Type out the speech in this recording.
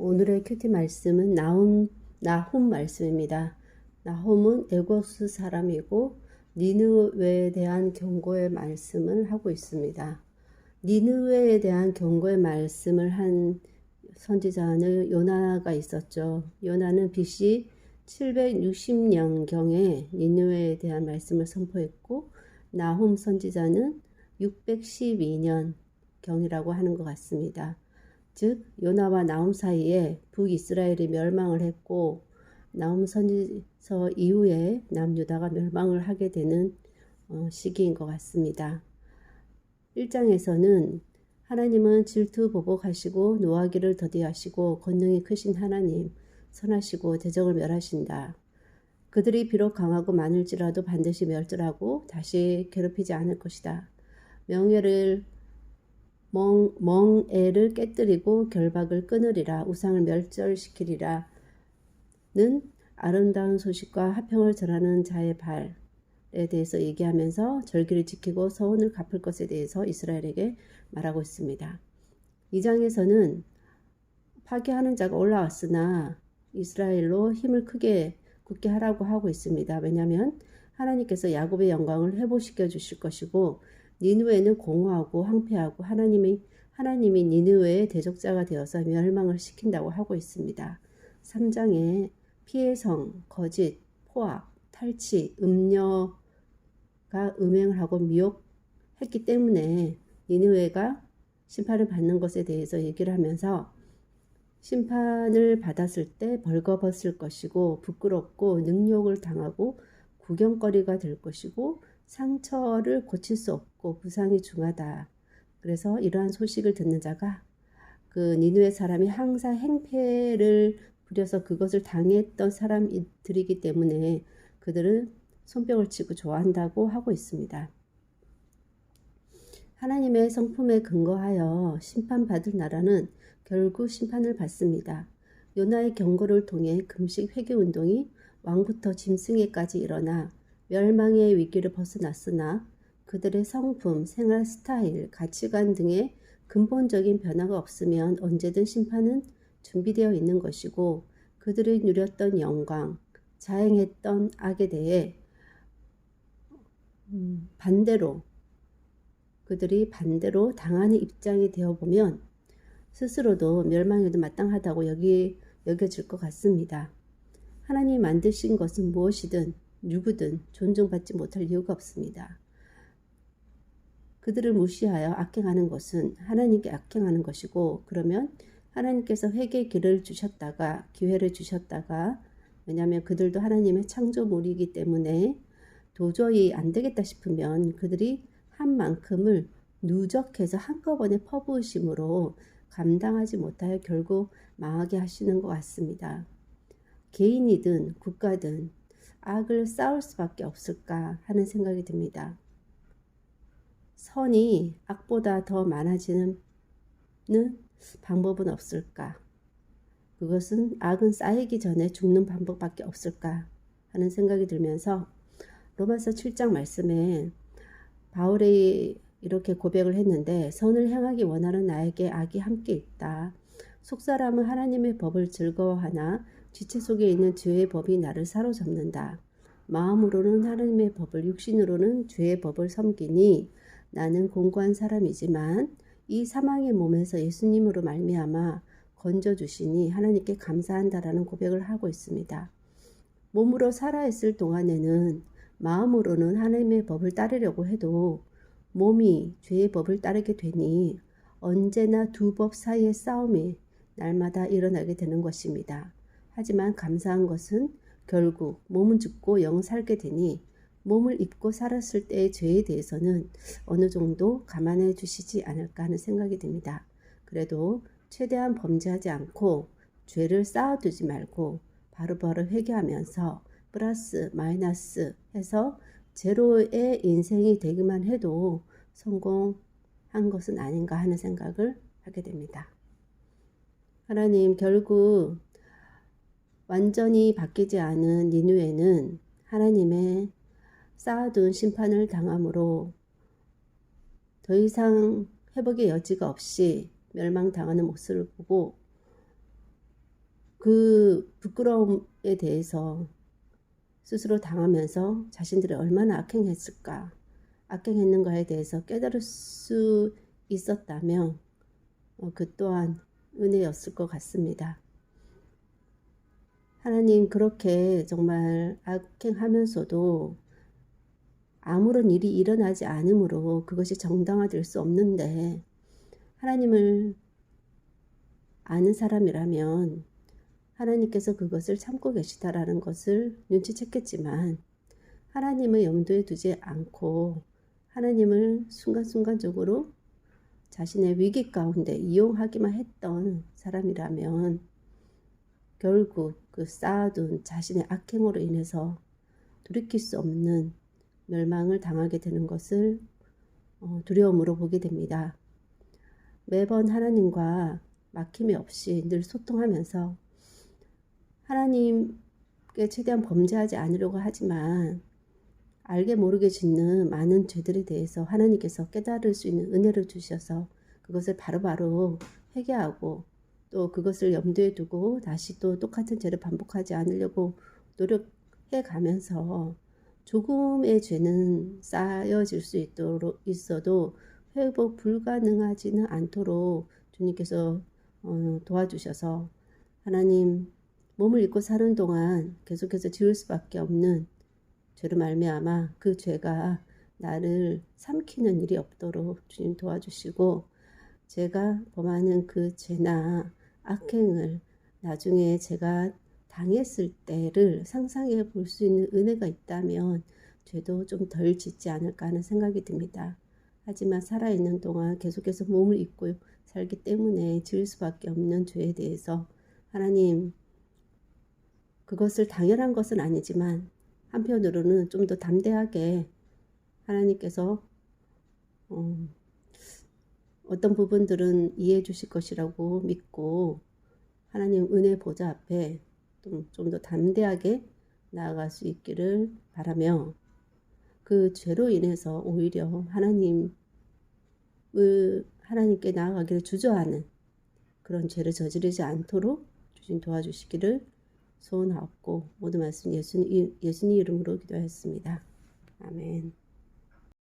오늘의 큐티 말씀은 나훔 말씀입니다. 나훔은 에고스 사람이고 니느웨에 대한 경고의 말씀을 하고 있습니다. 니느웨에 대한 경고의 말씀을 한 선지자는 요나가 있었죠. 요나는 BC 760년경에 니느웨에 대한 말씀을 선포했고 나훔 선지자는 612년경이라고 하는 것 같습니다. 즉 요나와 나훔 사이에 북이스라엘이 멸망을 했고 나훔 선지서 이후에 남유다가 멸망을 하게 되는 시기인 것 같습니다. 1장에서는 하나님은 질투 보복하시고 노하기를 더디하시고 권능이 크신 하나님, 선하시고 대적을 멸하신다. 그들이 비록 강하고 많을지라도 반드시 멸절하고 다시 괴롭히지 않을 것이다. 멍에를 깨뜨리고 결박을 끊으리라. 우상을 멸절시키리라. 는 아름다운 소식과 화평을 전하는 자의 발에 대해서 얘기하면서 절기를 지키고 서원을 갚을 것에 대해서 이스라엘에게 말하고 있습니다. 2장에서는 파괴하는 자가 올라왔으나 이스라엘로 힘을 크게 굳게 하라고 하고 있습니다. 왜냐하면 하나님께서 야곱의 영광을 회복시켜 주실 것이고 니느웨는 공허하고 황폐하고 하나님이 니느웨의 대적자가 되어서 멸망을 시킨다고 하고 있습니다. 3장에 피해성, 거짓, 포악, 탈취, 음녀가 음행을 하고 미혹했기 때문에 니느웨가 심판을 받는 것에 대해서 얘기를 하면서 심판을 받았을 때 벌거벗을 것이고 부끄럽고 능욕을 당하고 구경거리가 될 것이고 상처를 고칠 수 없고 부상이 중하다. 그래서 이러한 소식을 듣는 자가 그 니느웨 사람이 항상 행패를 부려서 그것을 당했던 사람들이기 때문에 그들은 손뼉을 치고 좋아한다고 하고 있습니다. 하나님의 성품에 근거하여 심판받을 나라는 결국 심판을 받습니다. 요나의 경고를 통해 금식 회개운동이 왕부터 짐승에까지 일어나 멸망의 위기를 벗어났으나 그들의 성품, 생활 스타일, 가치관 등의 근본적인 변화가 없으면 언제든 심판은 준비되어 있는 것이고 그들이 누렸던 영광, 자행했던 악에 대해 그들이 반대로 당하는 입장이 되어보면 스스로도 멸망에도 마땅하다고 여겨질 것 같습니다. 하나님이 만드신 것은 무엇이든 누구든 존중받지 못할 이유가 없습니다. 그들을 무시하여 악행하는 것은 하나님께 악행하는 것이고 그러면 하나님께서 회개의 기회를 주셨다가 왜냐하면 그들도 하나님의 창조물이기 때문에 도저히 안 되겠다 싶으면 그들이 한 만큼을 누적해서 한꺼번에 퍼부으심으로 감당하지 못하여 결국 망하게 하시는 것 같습니다. 개인이든 국가든 악을 쌓을 수밖에 없을까 하는 생각이 듭니다. 선이 악보다 더 많아지는 방법은 없을까? 그것은 악은 쌓이기 전에 죽는 방법밖에 없을까 하는 생각이 들면서 로마서 7장 말씀에 바울이 이렇게 고백을 했는데 선을 행하기 원하는 나에게 악이 함께 있다. 속사람은 하나님의 법을 즐거워하나 지체 속에 있는 죄의 법이 나를 사로잡는다. 마음으로는 하나님의 법을 육신으로는 죄의 법을 섬기니 나는 공고한 사람이지만 이 사망의 몸에서 예수님으로 말미암아 건져주시니 하나님께 감사한다라는 고백을 하고 있습니다. 몸으로 살아있을 동안에는 마음으로는 하나님의 법을 따르려고 해도 몸이 죄의 법을 따르게 되니 언제나 두 법 사이의 싸움이 날마다 일어나게 되는 것입니다. 하지만 감사한 것은 결국 몸은 죽고 영은 살게 되니 몸을 입고 살았을 때의 죄에 대해서는 어느 정도 감안해 주시지 않을까 하는 생각이 듭니다. 그래도 최대한 범죄하지 않고 죄를 쌓아두지 말고 바로바로 회개하면서 플러스 마이너스 해서 제로의 인생이 되기만 해도 성공한 것은 아닌가 하는 생각을 하게 됩니다. 하나님 결국 완전히 바뀌지 않은 니느웨는 하나님의 쌓아둔 심판을 당함으로 더 이상 회복의 여지가 없이 멸망당하는 모습을 보고 그 부끄러움에 대해서 스스로 당하면서 자신들이 얼마나 악행했을까, 악행했는가에 대해서 깨달을 수 있었다면 그 또한 은혜였을 것 같습니다. 하나님 그렇게 정말 악행하면서도 아무런 일이 일어나지 않으므로 그것이 정당화될 수 없는데, 하나님을 아는 사람이라면 하나님께서 그것을 참고 계시다라는 것을 눈치챘겠지만, 하나님을 염두에 두지 않고 하나님을 순간순간적으로 자신의 위기 가운데 이용하기만 했던 사람이라면 결국 그 쌓아둔 자신의 악행으로 인해서 돌이킬 수 없는 멸망을 당하게 되는 것을 두려움으로 보게 됩니다. 매번 하나님과 막힘이 없이 늘 소통하면서 하나님께 최대한 범죄하지 않으려고 하지만 알게 모르게 짓는 많은 죄들에 대해서 하나님께서 깨달을 수 있는 은혜를 주셔서 그것을 바로바로 회개하고 또 그것을 염두에 두고 다시 또 똑같은 죄를 반복하지 않으려고 노력해 가면서 조금의 죄는 쌓여질 수 있어도 회복 불가능하지는 않도록 주님께서 도와주셔서 하나님 몸을 입고 사는 동안 계속해서 지을 수밖에 없는 죄로 말미암아 그 죄가 나를 삼키는 일이 없도록 주님 도와주시고, 제가 범하는 그 죄나 악행을 나중에 제가 당했을 때를 상상해 볼 수 있는 은혜가 있다면 죄도 좀 덜 짓지 않을까 하는 생각이 듭니다. 하지만 살아있는 동안 계속해서 몸을 입고 살기 때문에 지을 수밖에 없는 죄에 대해서 하나님, 그것을 당연한 것은 아니지만 한편으로는 좀 더 담대하게 하나님께서 어떤 부분들은 이해해 주실 것이라고 믿고 하나님 은혜 보좌 앞에 좀 더 담대하게 나아갈 수 있기를 바라며, 그 죄로 인해서 오히려 하나님께 나아가기를 주저하는 그런 죄를 저지르지 않도록 주님 도와주시기를 소원하옵고 모든 말씀 예수님 이름으로 기도하였습니다. 아멘.